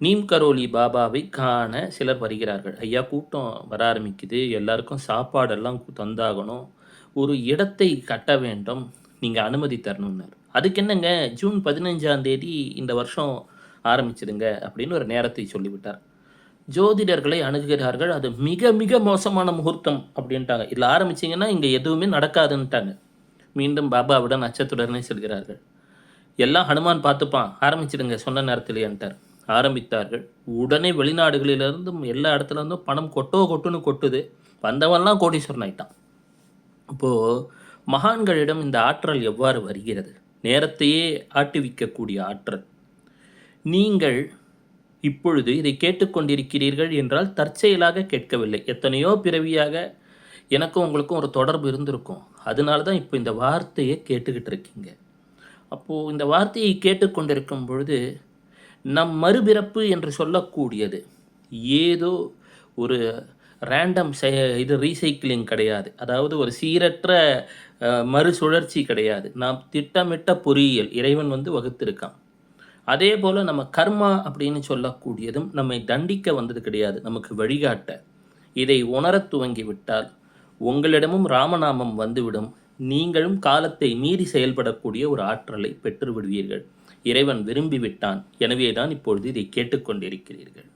நீம் கரோலி பாபாவை காண சிலர் வருகிறார்கள். ஐயா கூட்டம் வர ஆரம்பிக்குது, எல்லாருக்கும் சாப்பாடெல்லாம் தந்தாகணும், ஒரு இடத்தை கட்ட வேண்டும், நீங்கள் அனுமதி தரணும்னாரு. அதுக்கு என்னங்க ஜூன் 15ஆம் தேதி இந்த வருஷம் ஆரம்பிச்சிடுங்க அப்படின்னு ஒரு நேரத்தை சொல்லிவிட்டார். ஜோதிடர்களை அணுகுகிறார்கள், அது மிக மிக மோசமான முகூர்த்தம் அப்படின்ட்டாங்க. இதில் ஆரம்பிச்சிங்கன்னா இங்கே எதுவுமே நடக்காதுன்ட்டாங்க. மீண்டும் பாபாவிடம் அச்சத்துடனே செல்கிறார்கள். எல்லாம் ஹனுமான் பார்த்துப்பான், ஆரம்பிச்சிடுங்க சொன்ன நேரத்திலேன்ட்டார். ஆரம்பித்தார்கள். உடனே வெளிநாடுகளிலிருந்தும் எல்லா இடத்துலேருந்தும் பணம் கொட்டுன்னு கொட்டுது. வந்தவன்லாம் கோடீஸ்வரன் ஆயிட்டான். இப்போது மகான்களிடம் இந்த ஆற்றல் எவ்வாறு வருகிறது? நேரத்தையே ஆட்டுவிக்கக்கூடிய ஆற்றல். நீங்கள் இப்பொழுது இதை கேட்டுக்கொண்டிருக்கிறீர்கள் என்றால் தற்செயலாக கேட்கவில்லை. எத்தனையோ பிறவியாக எனக்கும் உங்களுக்கும் ஒரு தொடர்பு இருந்திருக்கும். அதனால தான் இப்போ இந்த வார்த்தையை கேட்டுக்கிட்டு இருக்கீங்க. அப்போது இந்த வார்த்தையை கேட்டுக்கொண்டிருக்கும் பொழுது நம் மறுபிறப்பு என்று சொல்லக்கூடியது ஏதோ ஒரு ரேண்டம் இது ரீசைக்கிளிங் கிடையாது. அதாவது ஒரு சீரற்ற மறுசுழற்சி கிடையாது. நாம் திட்டமிட்ட பொறியியல் இறைவன் வகுத்திருக்கான். அதே போல் நம்ம கர்மா அப்படின்னு சொல்லக்கூடியதும் நம்மை தண்டிக்க வந்தது கிடையாது, நமக்கு வழிகாட்ட. இதை உணரத் துவங்கிவிட்டால் உங்களிடமும் ராமநாமம் வந்துவிடும். நீங்களும் காலத்தை மீறி செயல்படக்கூடிய ஒரு ஆற்றலை பெற்று விடுவீர்கள். இறைவன் விரும்பிவிட்டான். எனவே தான் இப்பொழுது இதை கேட்டுக்கொண்டிருக்கிறீர்கள்.